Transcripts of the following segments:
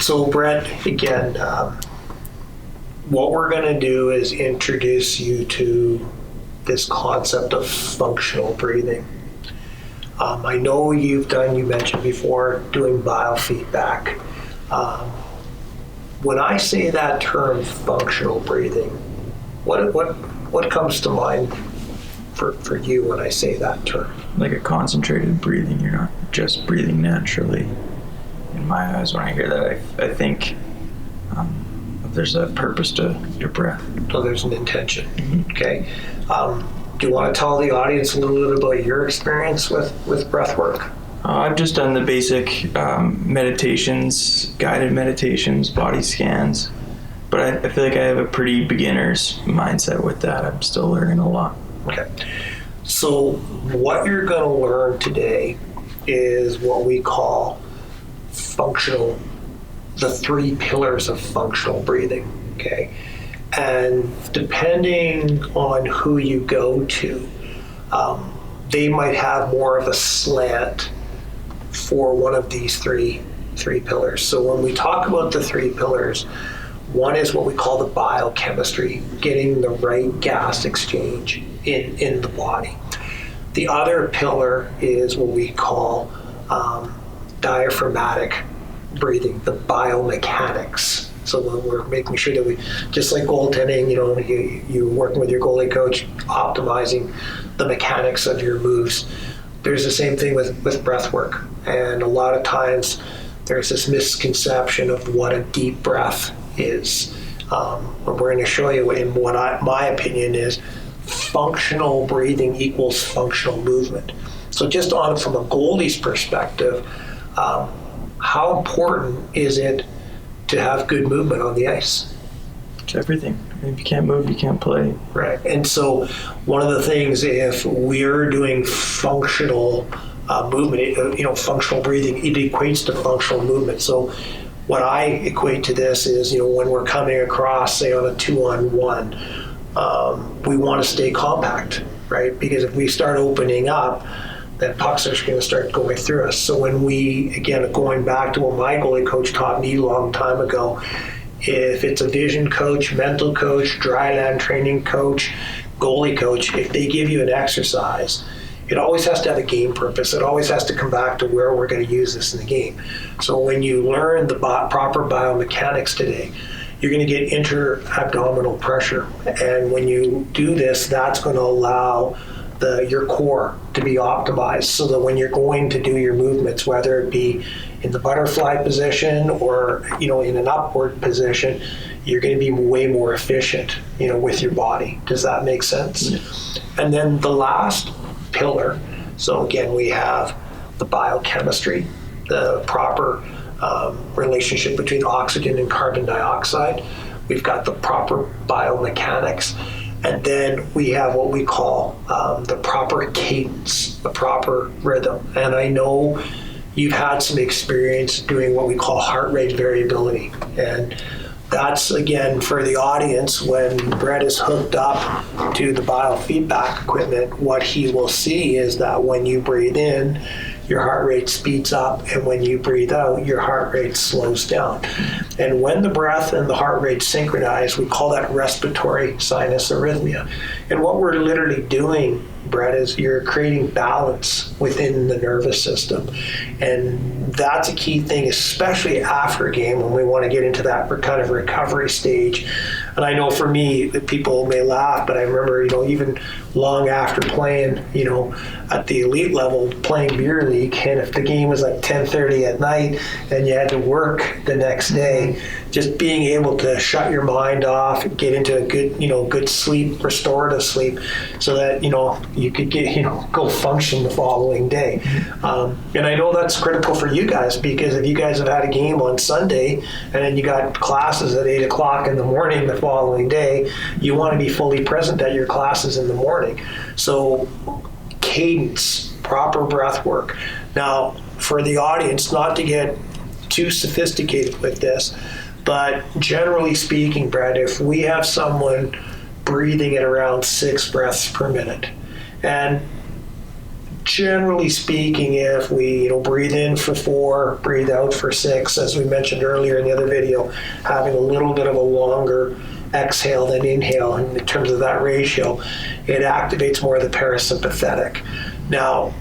So Brett, again, what we're going to do is introduce you to this concept of functional breathing. I know you mentioned before, doing biofeedback. When I say that term, functional breathing, what comes to mind for you when I say that term? Like a concentrated breathing. You're not just breathing naturally. In my eyes, when I hear that, I think there's a purpose to your breath. So there's an intention. Mm-hmm. Okay. Do you want to tell the audience a little bit about your experience with breath work? I've just done the basic meditations, guided meditations, body scans, but I feel like I have a pretty beginner's mindset with that. I'm still learning a lot. Okay. So what you're going to learn today is what we call the 3 pillars of functional breathing. Okay. And depending on who you go to, they might have more of a slant for one of these three pillars. So when we talk about the 3 pillars, one is what we call the biochemistry, getting the right gas exchange in the body. The other pillar is what we call diaphragmatic breathing, the biomechanics. So when we're making sure that we, just like goaltending, you're working with your goalie coach, optimizing the mechanics of your moves. There's the same thing with breath work. And a lot of times there's this misconception of what a deep breath is. We're going to show you in my opinion is functional breathing equals functional movement. So just from a goalie's perspective, how important is it to have good movement on the ice? It's everything. If you can't move, you can't play. Right. And so one of the things, if we're doing functional movement, functional breathing, it equates to functional movement. So what I equate to this is, when we're coming across, say, on a 2-on-1, we want to stay compact, right? Because if we start opening up, then pucks are going to start going through us. So when we, again, going back to what my goalie coach taught me a long time ago, if it's a vision coach, mental coach, dry land training coach, goalie coach, if they give you an exercise, it always has to have a game purpose. It always has to come back to where we're going to use this in the game. So when you learn the proper biomechanics today, you're going to get inter-abdominal pressure. And when you do this, that's going to allow your core to be optimized so that when you're going to do your movements, whether it be in the butterfly position or in an upward position, you're going to be way more efficient with your body. Does that make sense? Yes. And then the last pillar, so again we have the biochemistry, the proper relationship between oxygen and carbon dioxide. We've got the proper biomechanics. And then we have what we call the proper cadence, the proper rhythm. And I know you've had some experience doing what we call heart rate variability. And that's, again, for the audience, when Brett is hooked up to the biofeedback equipment, what he will see is that when you breathe in, your heart rate speeds up, and when you breathe out, your heart rate slows down. And when the breath and the heart rate synchronize, we call that respiratory sinus arrhythmia. And what we're literally doing, Brett, is you're creating balance within the nervous system. And that's a key thing, especially after a game when we want to get into that kind of recovery stage. And I know for me, people may laugh, but I remember, even long after playing, at the elite level, playing beer league, and if the game was like 10:30 at night and you had to work the next day, just being able to shut your mind off, get into a good sleep, restorative sleep, so that, you could get, go function the following day. And I know that's critical for you guys, because if you guys have had a game on Sunday and then you got classes at 8 o'clock in the morning the following day, you want to be fully present at your classes in the morning. So cadence, proper breath work. Now, for the audience, not to get too sophisticated with this, but generally speaking, Brad, if we have someone breathing at around 6 breaths per minute, and generally speaking, if we breathe in for 4, breathe out for 6, as we mentioned earlier in the other video, having a little bit of a longer exhale than inhale in terms of that ratio, it activates more of the parasympathetic. Now,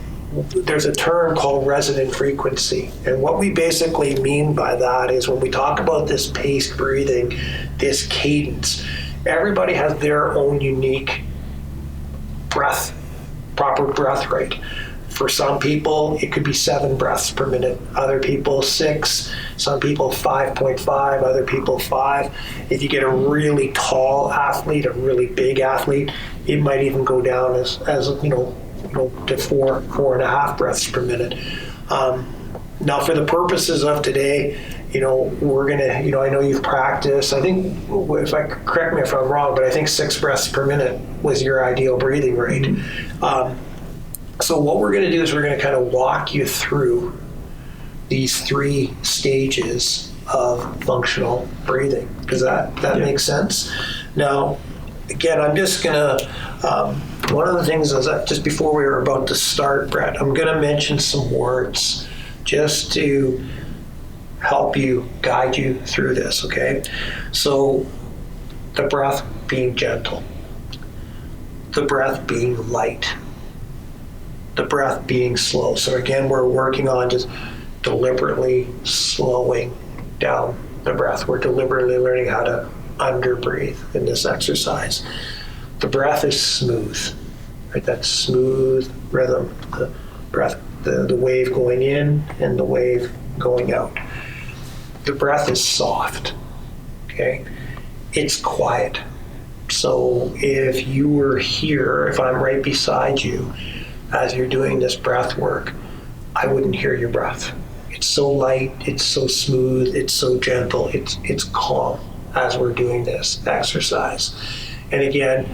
there's a term called resonant frequency, and what we basically mean by that is when we talk about this paced breathing, this cadence, everybody has their own unique proper breath rate. For some people, it could be 7 breaths per minute. Other people, 6. Some people, 5.5. Other people, 5. If you get a really tall athlete, a really big athlete, it might even go down as to 4.5 breaths per minute. Now, for the purposes of today, we're gonna, I know you've practiced. I think, correct me if I'm wrong, but I think 6 breaths per minute was your ideal breathing rate. Mm-hmm. So what we're gonna do is we're gonna kind of walk you through these 3 stages of functional breathing. Does that make sense? Now, again, I'm just gonna, one of the things is that just before we were about to start, Brett, I'm gonna mention some words just to help you, guide you through this, okay? So the breath being gentle, the breath being light, the breath being slow. So again, we're working on just deliberately slowing down the breath. We're deliberately learning how to underbreathe in this exercise. The breath is smooth, right? That smooth rhythm, the breath, the wave going in and the wave going out. The breath is soft, okay? It's quiet. So if you were here, if I'm right beside you as you're doing this breath work, I wouldn't hear your breath. It's so light, it's so smooth, it's so gentle, it's calm as we're doing this exercise. And again,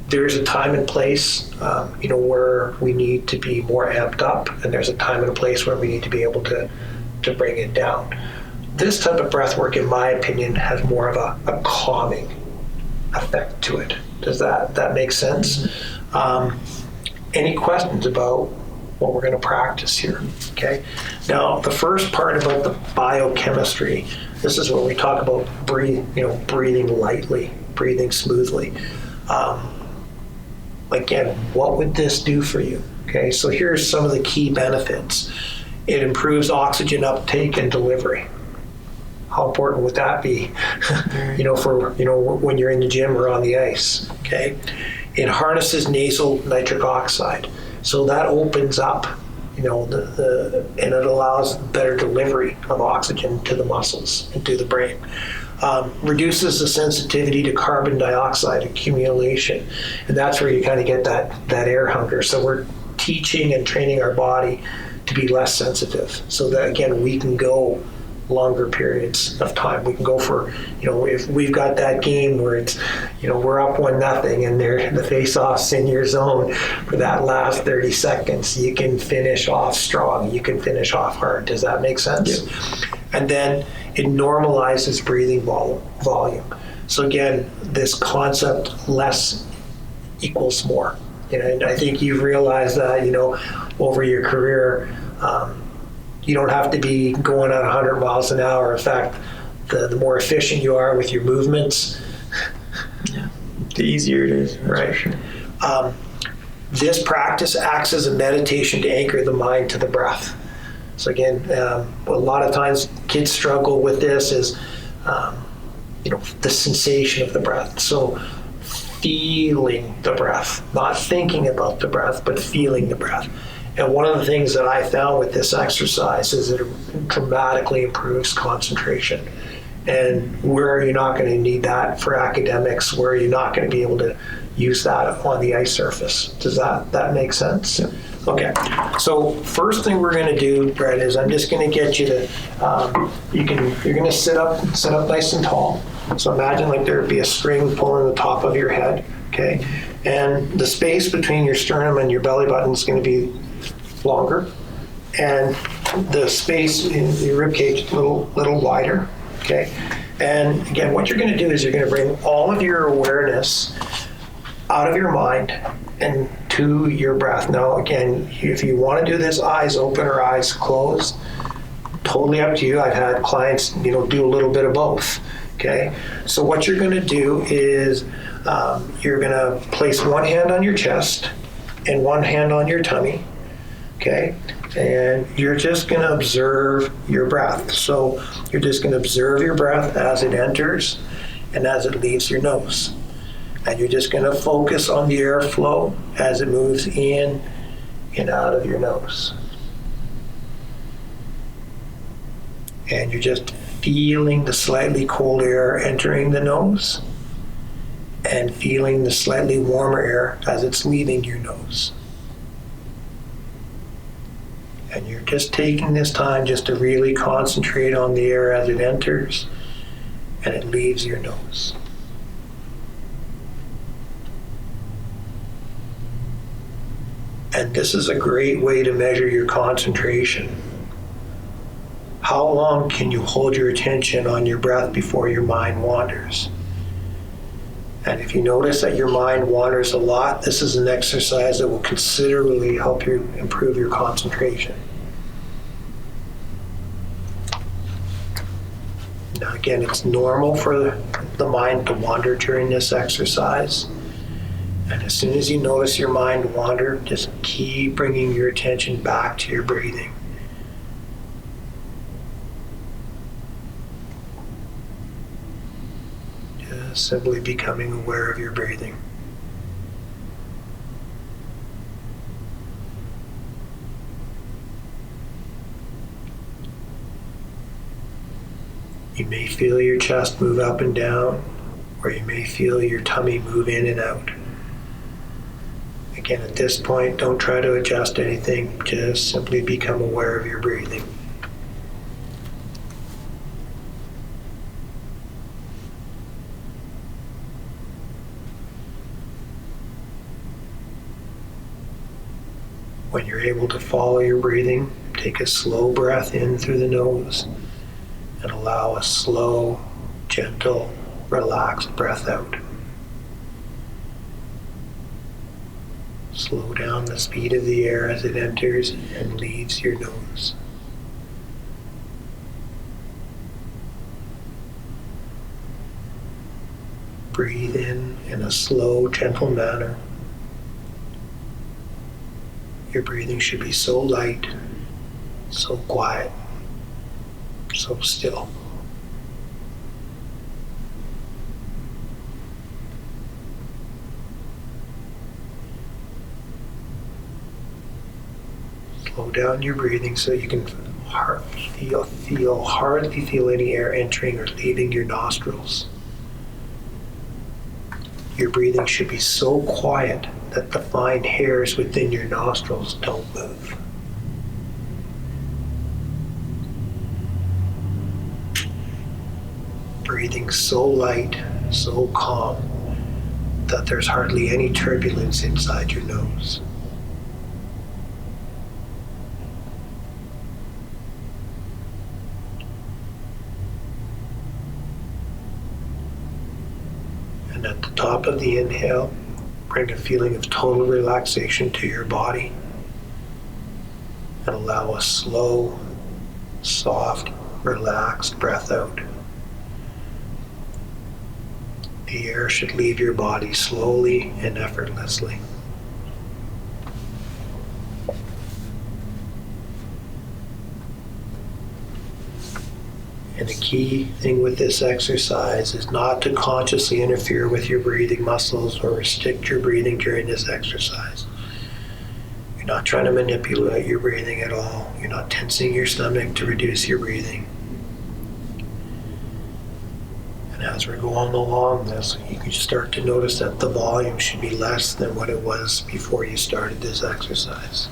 there's a time and place, where we need to be more amped up, and there's a time and a place where we need to be able to bring it down. This type of breath work, in my opinion, has more of a calming effect to it. Does that make sense? Any questions about what we're going to practice here? Okay. Now, the first part about the biochemistry, this is where we talk about breathing lightly, breathing smoothly. Again, what would this do for you? Okay, so here's some of the key benefits. It improves oxygen uptake and delivery. How important would that be? For when you're in the gym or on the ice. Okay, it harnesses nasal nitric oxide, so that opens up, and it allows better delivery of oxygen to the muscles and to the brain. Reduces the sensitivity to carbon dioxide accumulation, and that's where you kind of get that air hunger. So we're teaching and training our body to be less sensitive, so that again we can go longer periods of time. We can go for, if we've got that game where it's, we're up 1-0 and the face-off's in your zone for that last 30 seconds, you can finish off strong, you can finish off hard. Does that make sense? Yeah. And then it normalizes breathing volume. So again, this concept, less equals more. And I think you've realized that, over your career, you don't have to be going at 100 miles an hour. In fact, the more efficient you are with your movements, the easier it is. Right. Sure. This practice acts as a meditation to anchor the mind to the breath. So again, a lot of times kids struggle with this is, the sensation of the breath. So feeling the breath, not thinking about the breath, but feeling the breath. And one of the things that I found with this exercise is that it dramatically improves concentration. And where you're not going to need that for academics, where you're not going to be able to use that on the ice surface. Does that make sense? Yeah. Okay. So first thing we're going to do, Brett, is I'm just going to get you to, you're going to sit up nice and tall. So imagine like there would be a string pulling the top of your head, okay? And the space between your sternum and your belly button is going to be longer, and the space in your rib cage is a little wider, okay? And again, what you're going to do is you're going to bring all of your awareness out of your mind and to to your breath. Now, again, if you want to do this eyes open or eyes closed, totally up to you. I've had clients, do a little bit of both. Okay, so what you're going to do is you're going to place one hand on your chest and one hand on your tummy. Okay, and you're just going to observe your breath. So you're just going to observe your breath as it enters and as it leaves your nose. And you're just going to focus on the airflow as it moves in and out of your nose. And you're just feeling the slightly cold air entering the nose and feeling the slightly warmer air as it's leaving your nose. And you're just taking this time just to really concentrate on the air as it enters and it leaves your nose. And this is a great way to measure your concentration. How long can you hold your attention on your breath before your mind wanders? And if you notice that your mind wanders a lot, this is an exercise that will considerably help you improve your concentration. Now again, it's normal for the mind to wander during this exercise. And as soon as you notice your mind wander, just keep bringing your attention back to your breathing. Just simply becoming aware of your breathing. You may feel your chest move up and down, or you may feel your tummy move in and out. Again, at this point, don't try to adjust anything, just simply become aware of your breathing. When you're able to follow your breathing, take a slow breath in through the nose and allow a slow, gentle, relaxed breath out. Slow down the speed of the air as it enters and leaves your nose. Breathe in a slow, gentle manner. Your breathing should be so light, so quiet, so still. Slow down your breathing so you can hardly feel any air entering or leaving your nostrils. Your breathing should be so quiet that the fine hairs within your nostrils don't move. Breathing so light, so calm, that there's hardly any turbulence inside your nose. And at the top of the inhale, bring a feeling of total relaxation to your body and allow a slow, soft, relaxed breath out. The air should leave your body slowly and effortlessly. And the key thing with this exercise is not to consciously interfere with your breathing muscles or restrict your breathing during this exercise. You're not trying to manipulate your breathing at all. You're not tensing your stomach to reduce your breathing. And as we're going along this, you can start to notice that the volume should be less than what it was before you started this exercise.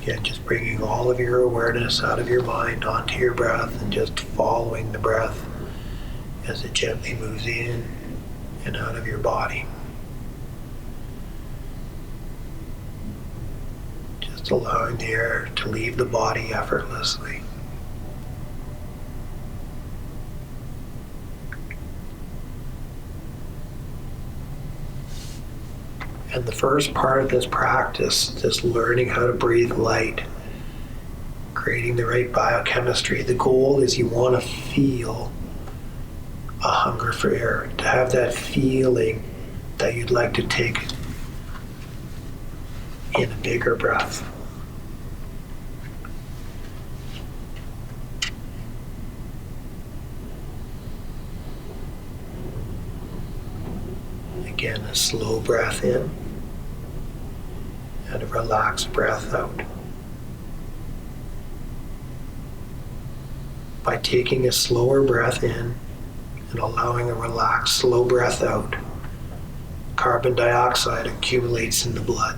Again, just bringing all of your awareness out of your mind onto your breath and just following the breath as it gently moves in and out of your body. Just allowing the air to leave the body effortlessly. And the first part of this practice, just learning how to breathe light, creating the right biochemistry. The goal is you want to feel a hunger for air, to have that feeling that you'd like to take in a bigger breath. Again, a slow breath in and a relaxed breath out. By taking a slower breath in and allowing a relaxed, slow breath out, carbon dioxide accumulates in the blood.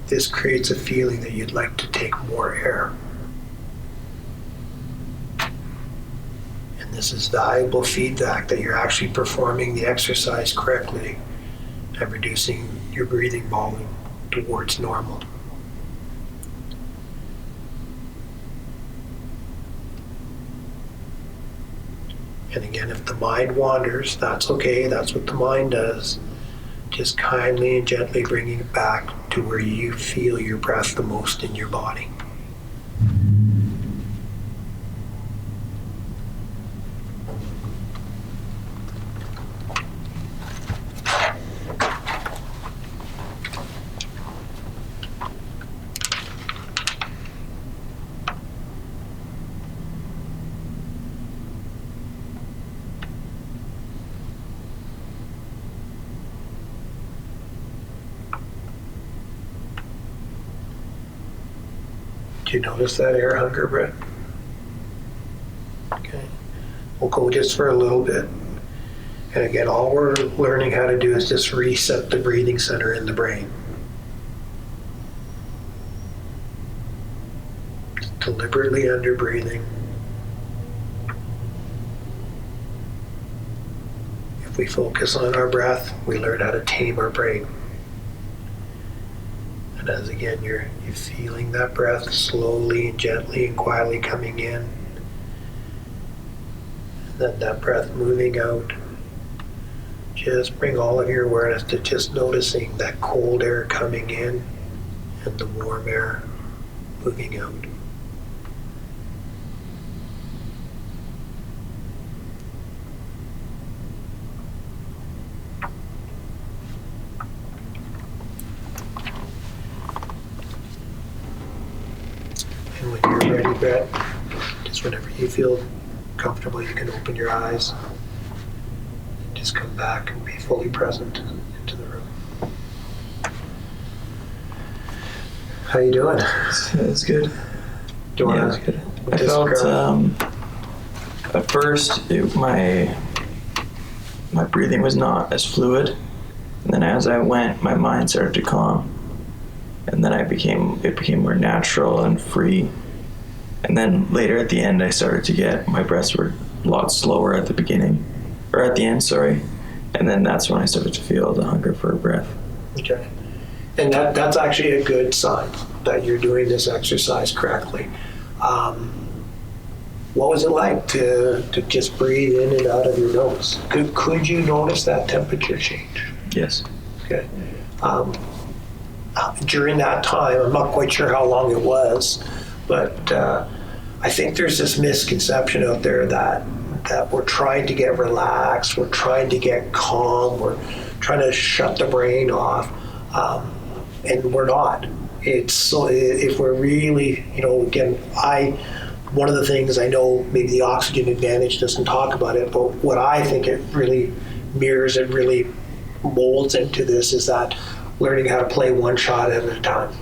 This creates a feeling that you'd like to take more air. And this is valuable feedback that you're actually performing the exercise correctly and reducing your breathing volume towards normal. And again, if the mind wanders, that's okay, that's what the mind does. Just kindly and gently bringing it back to where you feel your breath the most in your body. Do you notice that air hunger, Brett? Okay. We'll go just for a little bit. And again, all we're learning how to do is just reset the breathing center in the brain. Just deliberately under breathing. If we focus on our breath, we learn how to tame our brain. And as again, you're feeling that breath slowly and gently and quietly coming in. And then that breath moving out. Just bring all of your awareness to just noticing that cold air coming in and the warm air moving out. And when you're ready, Brett, just whenever you feel comfortable, you can open your eyes. Just come back and be fully present into the room. How you doing? It's good. Do you Yeah, want it's good. I felt at first my breathing was not as fluid, and then as I went, my mind started to calm, and then it became more natural and free. And then later at the end, I started to get my breaths were a lot slower at the beginning, or at the end, sorry. And then that's when I started to feel the hunger for a breath. Okay. And that's actually a good sign that you're doing this exercise correctly. What was it like to just breathe in and out of your nose? Could you notice that temperature change? Yes. Okay. During that time, I'm not quite sure how long it was, but I think there's this misconception out there that we're trying to get relaxed, we're trying to get calm, we're trying to shut the brain off, and we're not. It's so if we're really, again, one of the things I know maybe the oxygen advantage doesn't talk about it, but what I think it really mirrors, it really molds into this is that learning how to play one shot at a time.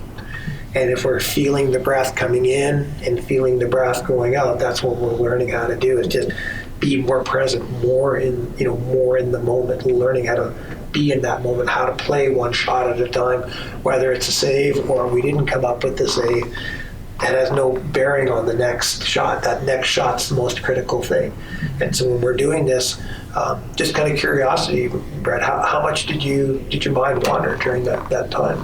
And if we're feeling the breath coming in and feeling the breath going out, that's what we're learning how to do, is just be more present, more in the moment, learning how to be in that moment, how to play one shot at a time, whether it's a save or we didn't come up with the save. That has no bearing on the next shot. That next shot's the most critical thing. And so when we're doing this, just kind of curiosity, Brett, how much did your mind wander during that time?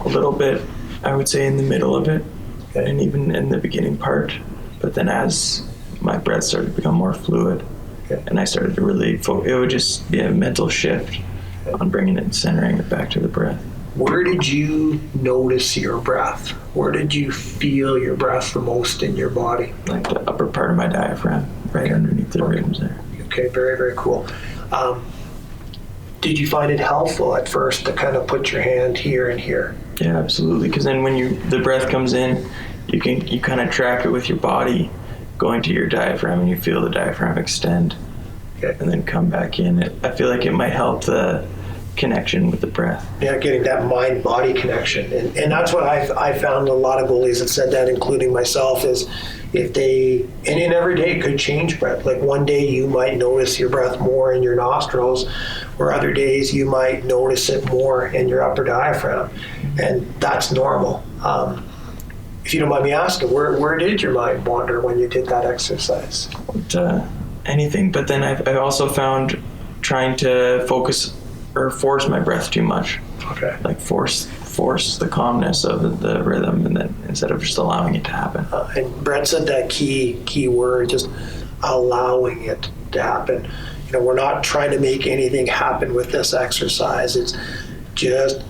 A little bit, I would say, in the middle of it, Okay. and even in the beginning part. But then as my breath started to become more fluid, Okay. and I started to really it would just be a mental shift on bringing it and centering it back to the breath. Where did you notice your breath? Where did you feel your breath the most in your body? Like the upper part of my diaphragm, right underneath the ribs there. Okay, very, very cool. Did you find it helpful at first to kind of put your hand here and here? Yeah, absolutely. Because then when the breath comes in, you kind of track it with your body going to your diaphragm, and you feel the diaphragm extend, and then come back in. I feel like it might help the connection with the breath. Yeah, getting that mind-body connection. And that's what I found a lot of goalies that said that, including myself, is if they, and in every day it could change breath. Like one day you might notice your breath more in your nostrils, or other days you might notice it more in your upper diaphragm. And that's normal. If you don't mind me asking, where did your mind wander when you did that exercise? Anything, but then I've also found trying to focus or force my breath too much. Okay. Like force the calmness of the rhythm, and then instead of just allowing it to happen. And Brett said that key word, just allowing it to happen. We're not trying to make anything happen with this exercise. It's just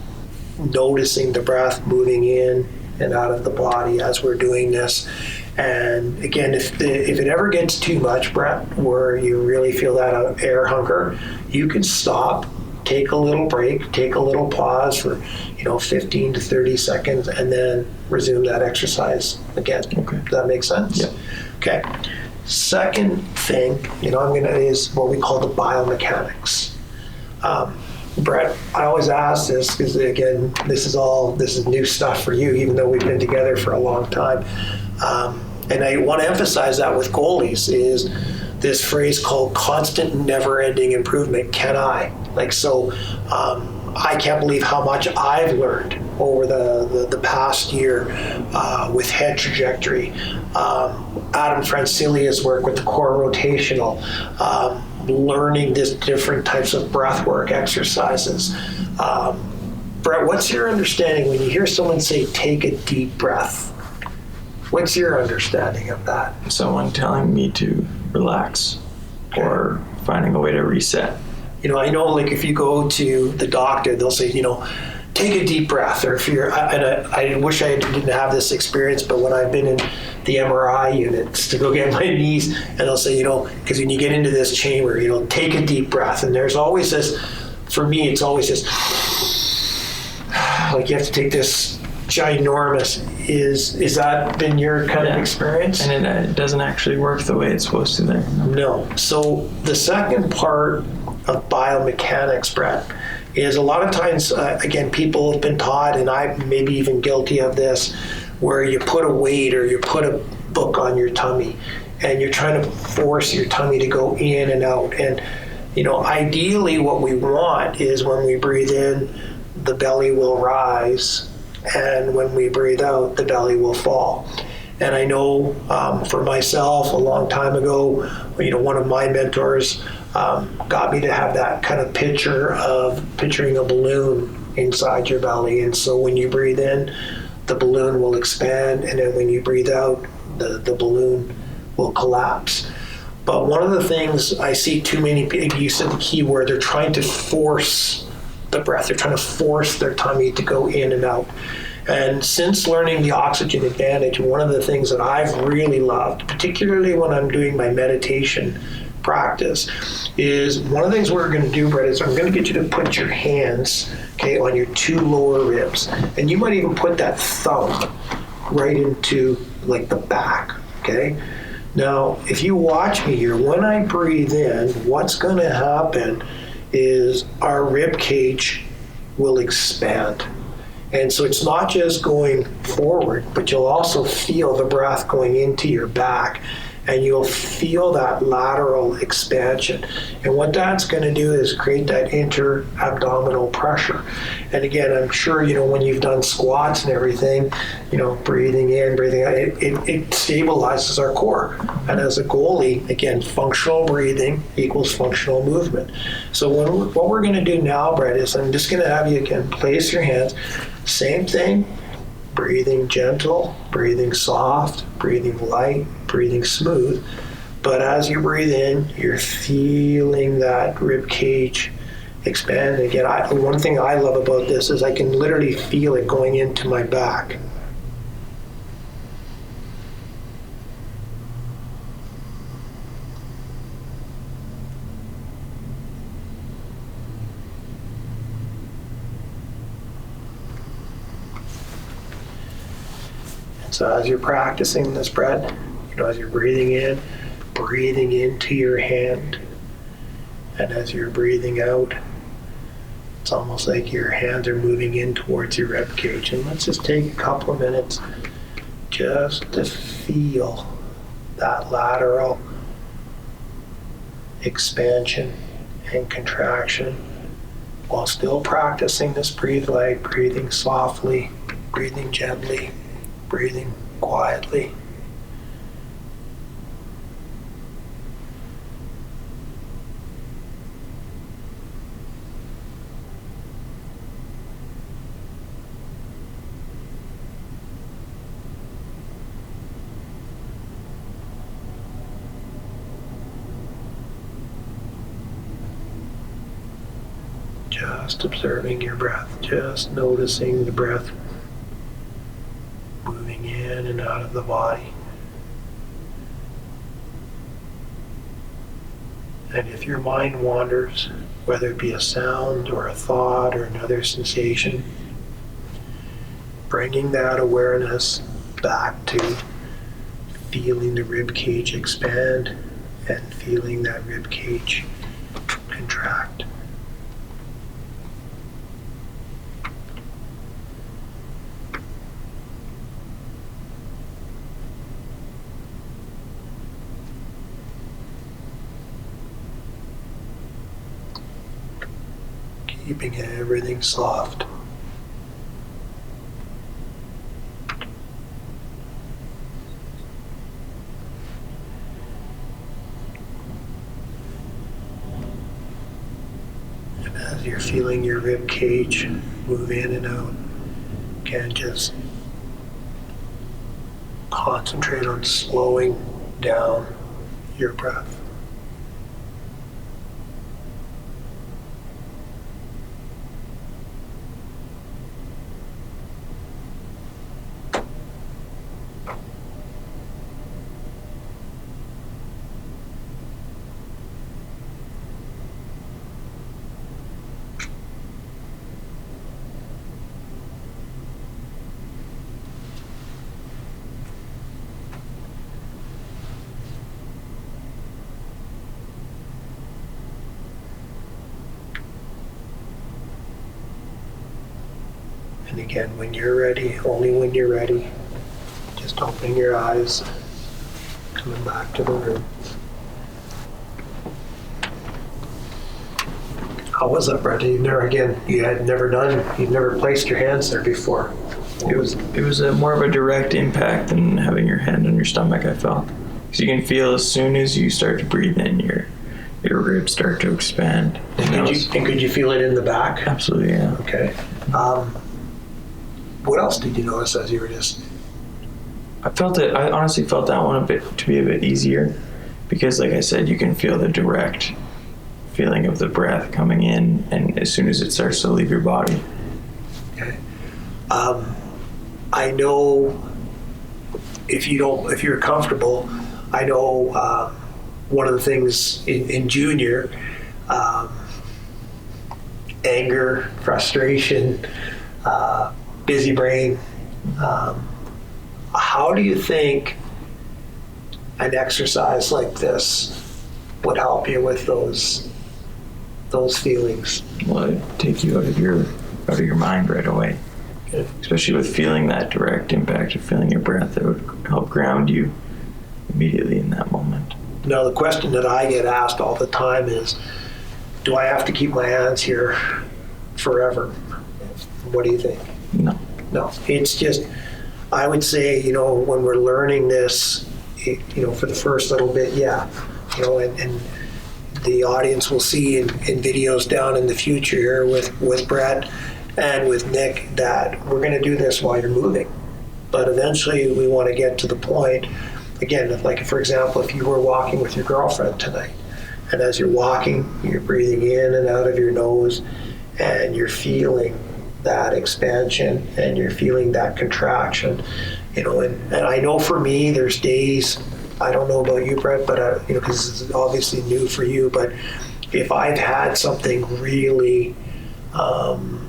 noticing the breath moving in and out of the body as we're doing this. And again, if it ever gets too much, Brett, where you really feel that air hunger, you can stop, take a little break, take a little pause for 15 to 30 seconds, and then resume that exercise again. Okay. Does that make sense? Yeah. Okay. Second thing, is what we call the biomechanics. Brett, I always ask this because, again, this is new stuff for you, even though we've been together for a long time. And I want to emphasize that with goalies is this phrase called constant, never-ending improvement. Can I? I can't believe how much I've learned over the past year with head trajectory. Adam Francilia's work with the core rotational, learning these different types of breathwork exercises. Brett, what's your understanding when you hear someone say, take a deep breath? What's your understanding of that? Someone telling me to relax, or finding a way to reset. I know, if you go to the doctor, they'll say, take a deep breath. Or if you're, I wish I didn't have this experience, but when I've been in the MRI units to go get my knees, and they'll say, because when you get into this chamber, take a deep breath. And there's always this, for me, it's always just, like you have to take this ginormous. Is that been your kind of experience? And it doesn't actually work the way it's supposed to there. No. So the second part of biomechanics, Brett, is a lot of times, again, people have been taught, and I'm maybe even guilty of this, where you put a weight or you put a book on your tummy and you're trying to force your tummy to go in and out. And, ideally what we want is when we breathe in, the belly will rise, and when we breathe out, the belly will fall. And I know for myself, a long time ago, one of my mentors got me to have that kind of picturing a balloon inside your belly. And so when you breathe in, the balloon will expand, and then when you breathe out, the balloon will collapse. But one of the things I see too many people, you said the key word, they're trying to force the breath. They're trying to force their tummy to go in and out. And since learning the oxygen advantage, one of the things that I've really loved, particularly when I'm doing my meditation practice, is one of the things we're going to do, Brett, is I'm going to get you to put your hands, on your two lower ribs. And you might even put that thumb right into the back, okay? Now, if you watch me here, when I breathe in, what's going to happen is our rib cage will expand. And so it's not just going forward, but you'll also feel the breath going into your back, and you'll feel that lateral expansion. And what that's going to do is create that inter-abdominal pressure. And again, I'm sure, when you've done squats and everything, breathing in, breathing out, it stabilizes our core. And as a goalie, again, functional breathing equals functional movement. So what we're going to do now, Brett, is I'm just going to have you, again, place your hands. Same thing, breathing gentle, breathing soft, breathing light, breathing smooth. But as you breathe in, you're feeling that rib cage expand. And again, one thing I love about this is I can literally feel it going into my back. So as you're practicing this, Brett, as you're breathing into your hand, and as you're breathing out, it's almost like your hands are moving in towards your rib cage. And let's just take a couple of minutes just to feel that lateral expansion and contraction while still practicing this breathe light, breathing softly, breathing gently, breathing quietly. Just observing your breath, just noticing the breath moving in and out of the body. And if your mind wanders, whether it be a sound or a thought or another sensation, bringing that awareness back to feeling the rib cage expand and feeling that rib cage contract. Keeping everything soft. And as you're feeling your rib cage move in and out, again, just concentrate on slowing down your breath. And again, when you're ready, only when you're ready, just opening your eyes, coming back to the room. How was that, Brett? You'd never placed your hands there before. It was more of a direct impact than having your hand on your stomach, I felt. Because you can feel as soon as you start to breathe in, your ribs start to expand. And could you feel it in the back? Absolutely, yeah. Okay. What else did you notice as you were just... I honestly felt that one to be a bit easier because, like I said, you can feel the direct feeling of the breath coming in, and as soon as it starts to leave your body. Okay. I know if you're comfortable, I know one of the things in junior, anger, frustration, busy brain. How do you think an exercise like this would help you with those feelings? Well, it'd take you out of your mind right away. Okay. Especially with feeling that direct impact of feeling your breath, it would help ground you immediately in that moment. Now, the question that I get asked all the time is, do I have to keep my hands here forever? What do you think? No. No, it's just, I would say, when we're learning this, for the first little bit, yeah, and the audience will see in videos down in the future here with Brett and with Nick that we're going to do this while you're moving. But eventually we want to get to the point, again, like for example, if you were walking with your girlfriend tonight And as you're walking, you're breathing in and out of your nose, and you're feeling that expansion and you're feeling that contraction. And I know for me, there's days, I don't know about you, Brett, but because this is obviously new for you, but if I've had something really on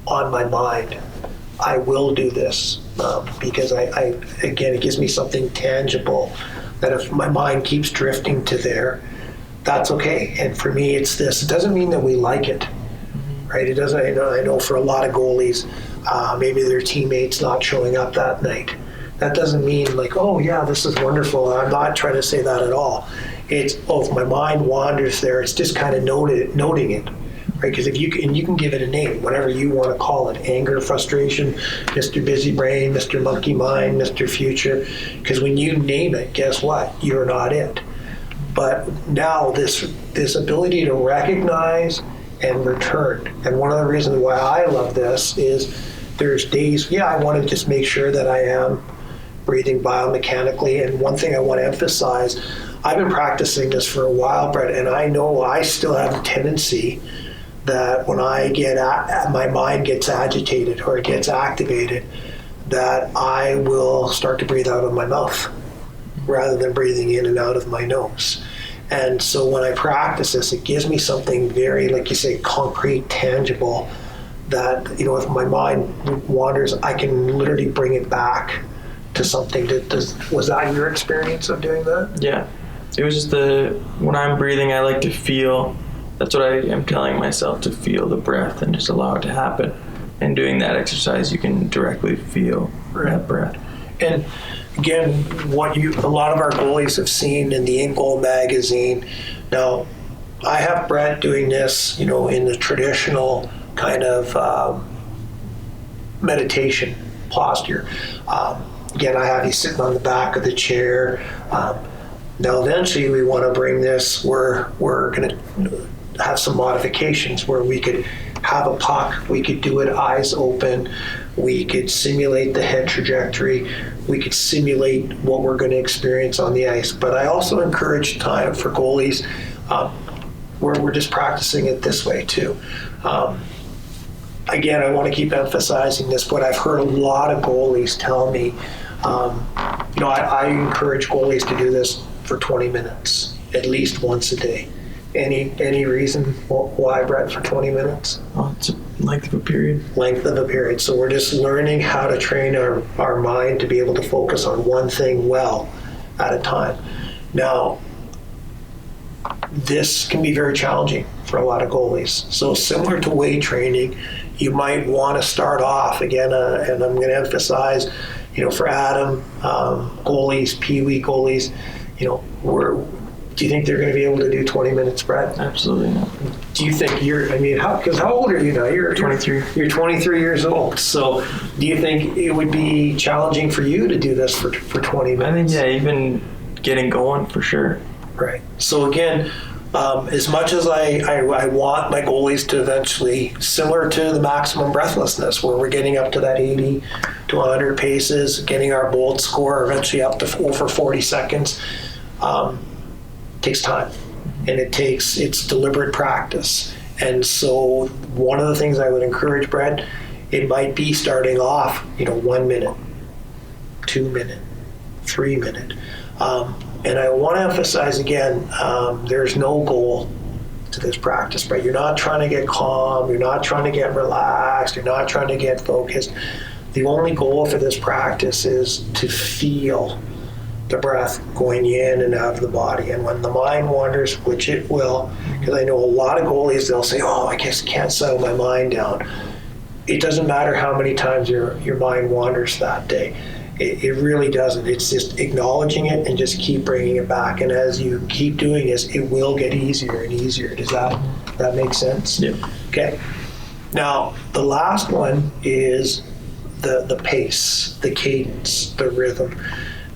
my mind, I will do this because again, it gives me something tangible that if my mind keeps drifting to there, that's okay. And for me, it's this. It doesn't mean that we like it, right? It doesn't. I know for a lot of goalies, maybe their teammates not showing up that night. That doesn't mean like, oh yeah, this is wonderful. I'm not trying to say that at all. It's, if my mind wanders there, it's just kind of noting it, right? Because if you can give it a name, whatever you want to call it, anger, frustration, Mr. Busy Brain, Mr. Monkey Mind, Mr. Future. Because when you name it, guess what? You're not it. But now this ability to recognize and return. And one of the reasons why I love this is there's days, I want to just make sure that I am breathing biomechanically. And one thing I want to emphasize, I've been practicing this for a while, Brett, and I know I still have a tendency that when I my mind gets agitated or it gets activated, that I will start to breathe out of my mouth rather than breathing in and out of my nose. And so when I practice this, it gives me something very, like you say, concrete, tangible, that, if my mind wanders, I can literally bring it back to something. Was that your experience of doing that? Yeah. It was just when I'm breathing, I like to feel, that's what I am telling myself, to feel the breath and just allow it to happen. And doing that exercise, you can directly feel that breath. And again, what a lot of our goalies have seen in the In Goal magazine. Now, I have Brett doing this, in the traditional kind of meditation posture. Again, I have you sitting on the back of the chair. Now, eventually, we want to bring this. We're going to have some modifications where we could have a puck. We could do it eyes open. We could simulate the head trajectory. We could simulate what we're going to experience on the ice. But I also encourage time for goalies where we're just practicing it this way too. Again, I want to keep emphasizing this, but I've heard a lot of goalies tell me, I encourage goalies to do this for 20 minutes, at least once a day. Any reason why, Brett, for 20 minutes? Oh, it's a length of a period. Length of a period. So we're just learning how to train our mind to be able to focus on one thing well at a time. Now, this can be very challenging for a lot of goalies. So similar to weight training, you might want to start off, again, and I'm going to emphasize, for Adam, goalies, Pee-wee goalies, do you think they're going to be able to do 20 minutes, Brett? Absolutely not. Do you think how old are you now? You're 23. You're 23 years old. So do you think it would be challenging for you to do this for 20 minutes? I think, even getting going for sure. Right. So again, as much as I want my goalies to eventually, similar to the maximum breathlessness, where we're getting up to that 80 to 100 paces, getting our bolt score eventually up to over 40 seconds, takes time, and it's deliberate practice. And so one of the things I would encourage, Brett, it might be starting off, 1 minute, 2 minute, 3 minute. And I want to emphasize again, there's no goal to this practice, Brett. You're not trying to get calm, you're not trying to get relaxed, you're not trying to get focused. The only goal for this practice is to feel the breath going in and out of the body. And when the mind wanders, which it will, because I know a lot of goalies, they'll say, I guess I can't settle my mind down. It doesn't matter how many times your mind wanders that day. It really doesn't. It's just acknowledging it and just keep bringing it back. And as you keep doing this, it will get easier and easier. Does that make sense? Yeah. Okay. Now, the last one is the pace, the cadence, the rhythm.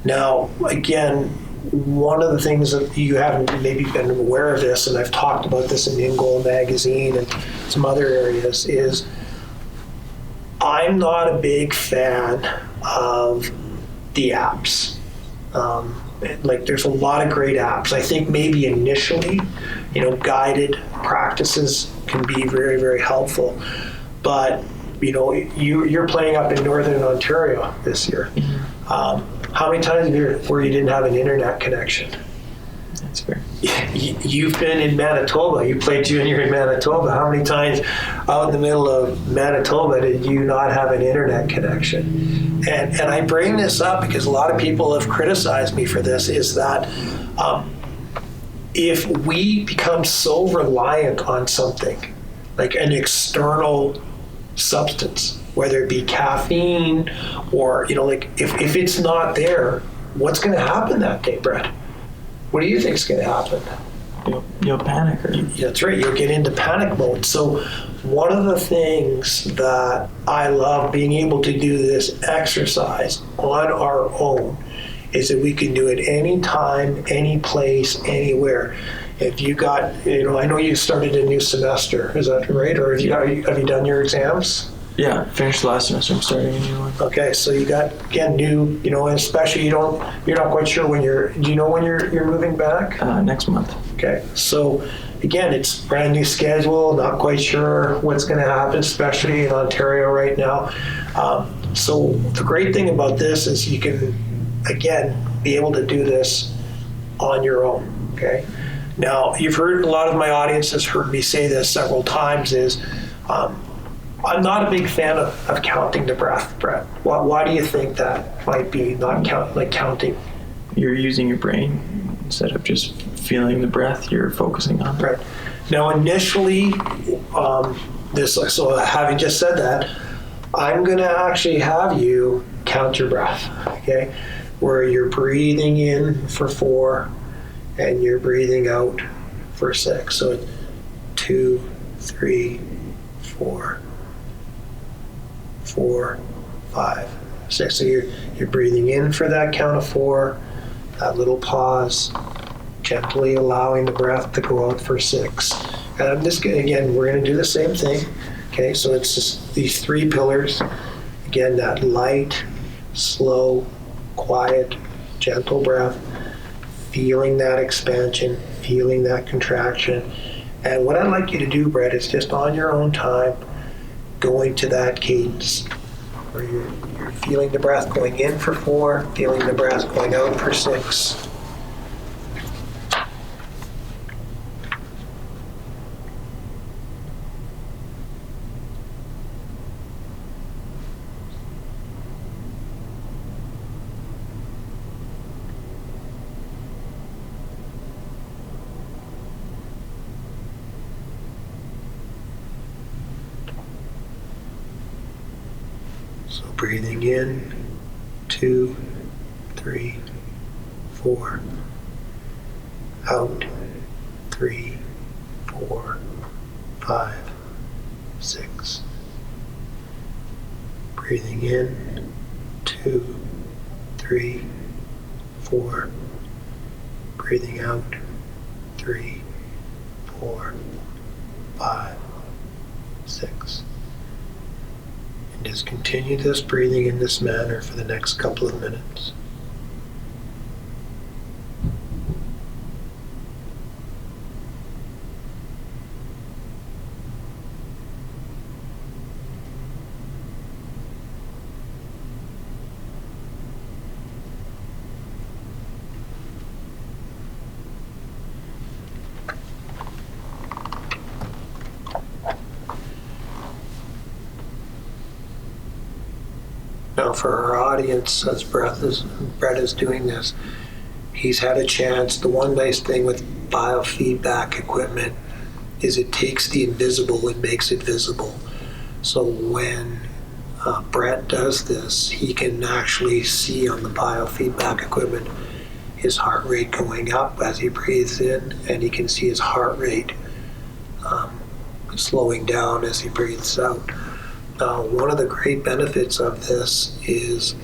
Now, again, one of the things that you haven't maybe been aware of this, and I've talked about this in the In Goal magazine and some other areas, is I'm not a big fan of the apps. like there's a lot of great apps. I think maybe initially, guided practices can be very, very helpful. But, you're playing up in Northern Ontario this year. How many times where you didn't have an internet connection? That's fair. You've been in Manitoba. You played junior in Manitoba. How many times out in the middle of Manitoba did you not have an internet connection? And I bring this up because a lot of people have criticized me for this, is that if we become so reliant on something, like an external substance, whether it be caffeine or, if it's not there, what's going to happen that day, Brett? What do you think is going to happen? You'll panic. That's right. You'll get into panic mode. So one of the things that I love being able to do this exercise on our own is that we can do it anytime, any place, anywhere. If you got, I know you started a new semester. Is that right? Or have you done your exams? Yeah, finished last semester. I'm starting a new one. Okay, so you got, again, new, especially you're not quite sure do you know when you're moving back? Next month. Okay, so again, it's brand new schedule, not quite sure what's going to happen, especially in Ontario right now. So the great thing about this is you can, again, be able to do this on your own, okay? Now, you've heard, a lot of my audience has heard me say this several times, is I'm not a big fan of counting the breath, Brett. Why do you think that might be, not counting? You're using your brain instead of just feeling the breath. You're focusing on it. Right. Now, initially, so having just said that, I'm going to actually have you count your breath, okay? Where you're breathing in for 4 and you're breathing out for 6. So it's 2, 3, 4. 4, 5, 6. So you're breathing in for that count of 4, that little pause, gently allowing the breath to go out for 6. And I'm just again, we're going to do the same thing. Okay, so it's just these 3 pillars. Again, that light, slow, quiet, gentle breath, feeling that expansion, feeling that contraction. And what I'd like you to do, Brett, is just on your own time, going to that cadence where you're feeling the breath going in for 4, feeling the breath going out for 6. So breathing in, 2, 3, 4. Out, 3, 4, 5, 6. Breathing in, 2, 3, 4. Breathing out, 3, 4, 5, 6. And just continue this breathing in this manner for the next couple of minutes. Now for our audience, as Brett is doing this, he's had a chance. The one nice thing with biofeedback equipment is it takes the invisible and makes it visible. So when Brett does this, he can actually see on the biofeedback equipment his heart rate going up as he breathes in, and he can see his heart rate slowing down as he breathes out. One of the great benefits of this is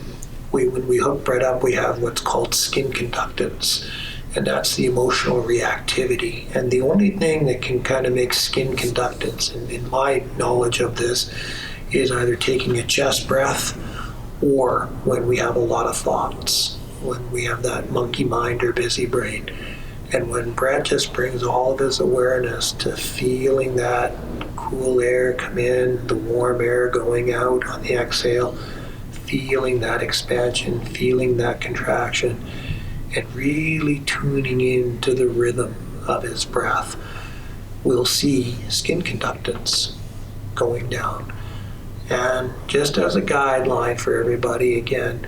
when we hook Brett up, we have what's called skin conductance, and that's the emotional reactivity. And the only thing that can kind of make skin conductance, in my knowledge of this, is either taking a chest breath or when we have a lot of thoughts. when we have that monkey mind or busy brain. And when Brett just brings all of his awareness to feeling that cool air come in, the warm air going out on the exhale, feeling that expansion, feeling that contraction, and really tuning into the rhythm of his breath, we'll see skin conductance going down. And just as a guideline for everybody, again,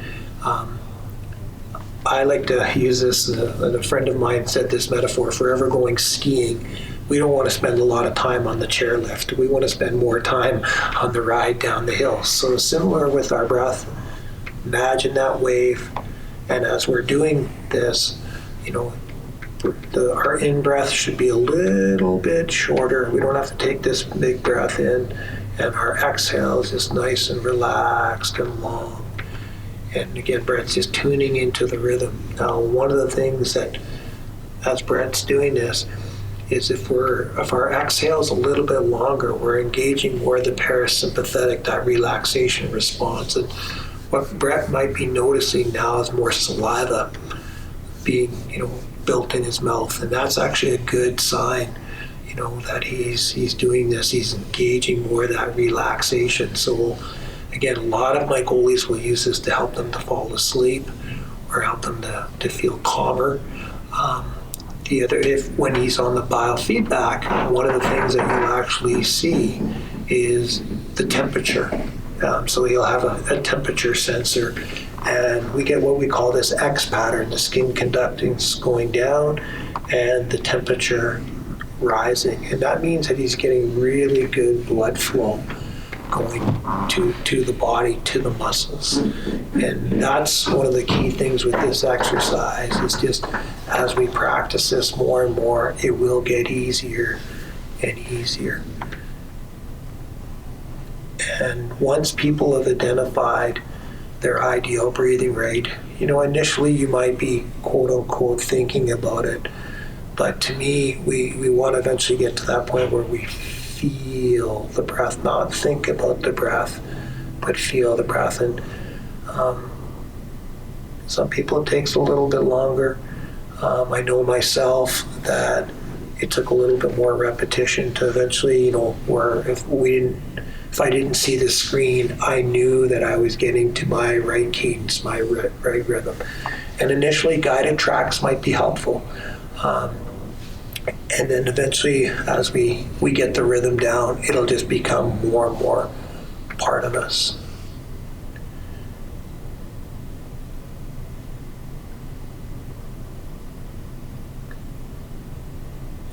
I like to use this, and a friend of mine said this metaphor, if we're ever going skiing, we don't want to spend a lot of time on the chairlift. We want to spend more time on the ride down the hill. So similar with our breath, imagine that wave, and as we're doing this, our in-breath should be a little bit shorter. We don't have to take this big breath in, and our exhale is just nice and relaxed and long. And again, Brett's just tuning into the rhythm. Now, one of the things that, as Brett's doing this, is if our exhale is a little bit longer, we're engaging more of the parasympathetic, that relaxation response. And what Brett might be noticing now is more saliva being, built in his mouth, and that's actually a good sign, that he's doing this. He's engaging more of that relaxation. So again, a lot of my goalies will use this to help them to fall asleep or help them to feel calmer. When he's on the biofeedback, one of the things that you'll actually see is the temperature. So he'll have a temperature sensor, and we get what we call this X pattern, the skin conductance going down and the temperature rising. And that means that he's getting really good blood flow going to the body, to the muscles. And that's one of the key things with this exercise, is just as we practice this more and more, it will get easier and easier. And once people have identified their ideal breathing rate, initially you might be quote unquote thinking about it, but to me, we want to eventually get to that point where we feel the breath, not think about the breath, but feel the breath. And some people it takes a little bit longer. I know myself that it took a little bit more repetition to eventually, where if I didn't see the screen, I knew that I was getting to my right cadence, my right rhythm. And initially, guided tracks might be helpful. And then eventually, as we get the rhythm down, it'll just become more and more part of us.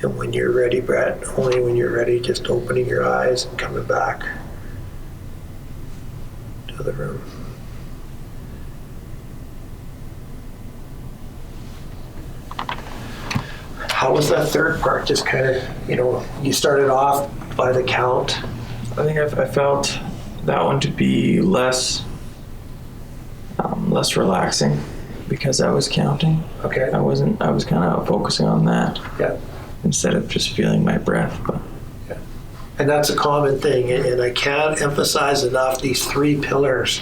And when you're ready, Brett, only when you're ready, just opening your eyes and coming back to the room. How was that third part? Just kind of, you started off by the count. I think I felt that one to be less relaxing because I was counting. Okay. I was kind of focusing on that. Yeah. Instead of just feeling my breath. But yeah. And that's a common thing, and I can't emphasize enough these three pillars.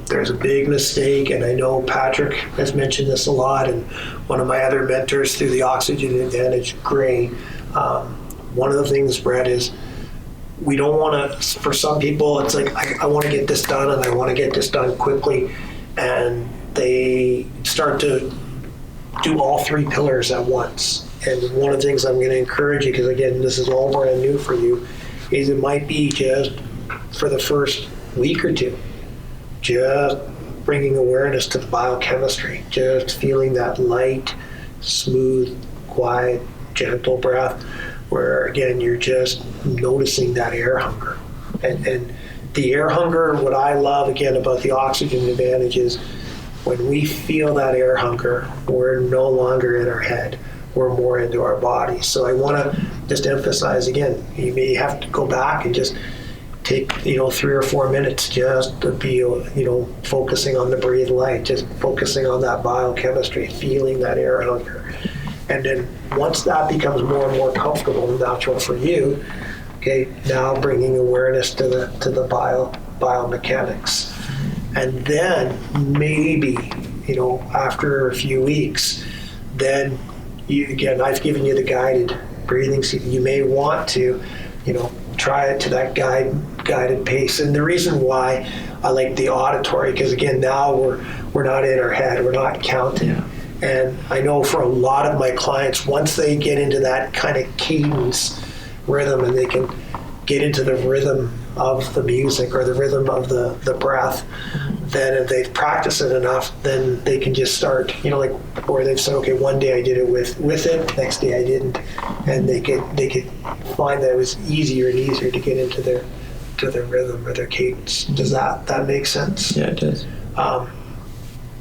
There's a big mistake, and I know Patrick has mentioned this a lot, and one of my other mentors through the Oxygen Advantage, Gray, one of the things, Brett, is we don't want to, for some people, it's like, I want to get this done, and I want to get this done quickly, and they start to do all three pillars at once. And one of the things I'm going to encourage you, because again, this is all brand new for you, is it might be just for the first week or two, just bringing awareness to the biochemistry, just feeling that light, smooth, quiet, gentle breath, where again, you're just noticing that air hunger. And the air hunger, what I love again about the Oxygen Advantage is when we feel that air hunger, we're no longer in our head. We're more into our body. So I want to just emphasize again, you may have to go back and just take 3 or 4 minutes just to be focusing on the breathe light, just focusing on that biochemistry, feeling that air hunger. And then once that becomes more and more comfortable and natural for you, okay, now bringing awareness to the biomechanics. And then maybe after a few weeks, then I've given you the guided breathing. So you may want to, try it to that guided pace. And the reason why I like the auditory, because again, now we're not in our head, we're not counting. Yeah. And I know for a lot of my clients, once they get into that kind of cadence rhythm and they can get into the rhythm of the music or the rhythm of the breath, then if they've practiced it enough, then they can just start, where they've said, okay, one day I did it with it, next day I didn't, and they could find that it was easier and easier to get into their rhythm or their cadence. Does that make sense? Yeah, it does.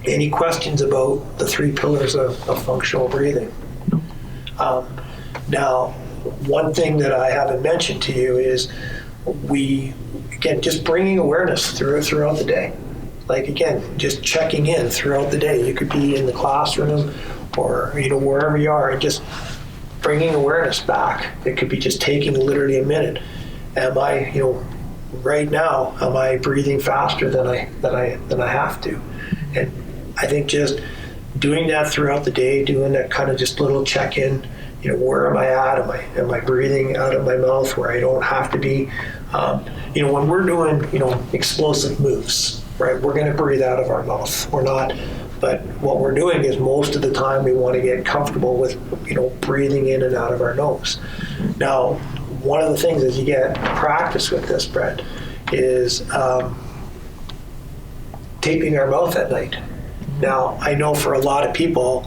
Any questions about the 3 pillars of functional breathing? Now, one thing that I haven't mentioned to you is just bringing awareness throughout the day. Like, again, just checking in throughout the day. You could be in the classroom or, wherever you are, and just bringing awareness back. It could be just taking literally a minute. Am I, right now, am I breathing faster than I have to? And I think just doing that throughout the day, doing that kind of just little check-in, where am I at? Am I breathing out of my mouth where I don't have to be? When we're doing, explosive moves, right, we're going to breathe out of our mouth. We're not, but what we're doing is most of the time we want to get comfortable with, breathing in and out of our nose. Now, one of the things as you get practice with this, Brett, is taping our mouth at night. Now, I know for a lot of people,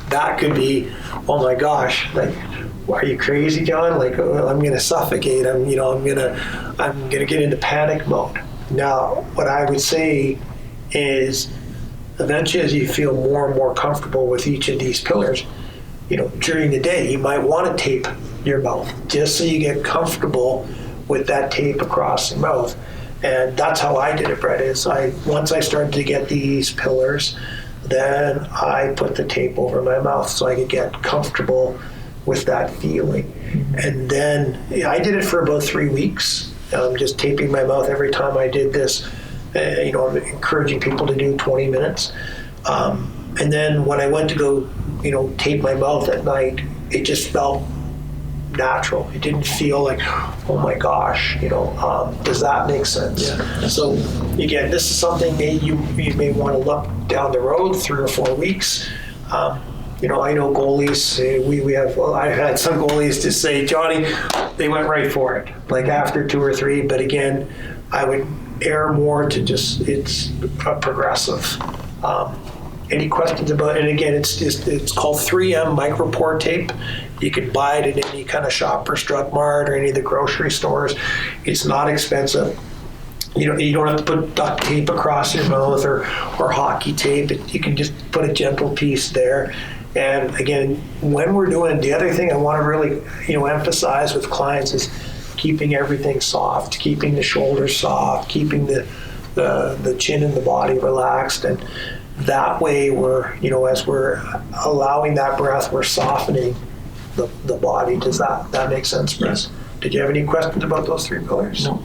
that could be, oh my gosh, like, are you crazy, John? Like, I'm going to suffocate. I'm going to get into panic mode. Now, what I would say is, eventually, as you feel more and more comfortable with each of these pillars, during the day, you might want to tape your mouth just so you get comfortable with that tape across the mouth. And that's how I did it, Brett, once I started to get these pillars, then I put the tape over my mouth so I could get comfortable with that feeling. And then I did it for about 3 weeks, just taping my mouth every time I did this. I'm encouraging people to do 20 minutes. And then when I went to go, tape my mouth at night, it just felt natural. It didn't feel like, oh my gosh, does that make sense? Yeah. So again, this is something you may want to look down the road 3 or 4 weeks. I know goalies, I've had some goalies just say, Johnny, they went right for it, like after 2 or 3, but again, I would err more to just, it's a progressive. Any questions about it? And again, it's called 3M Micropore tape. You can buy it at any kind of Shoppers Drug Mart or any of the grocery stores. It's not expensive. You don't have to put duct tape across your mouth or hockey tape. You can just put a gentle piece there. And again, when we're doing, the other thing I want to really emphasize with clients is keeping everything soft, keeping the shoulders soft, keeping the chin and the body relaxed, and that way we're as we're allowing that breath, we're softening the body. Does that make sense, Chris? Yes. Did you have any questions about those 3 pillars? No.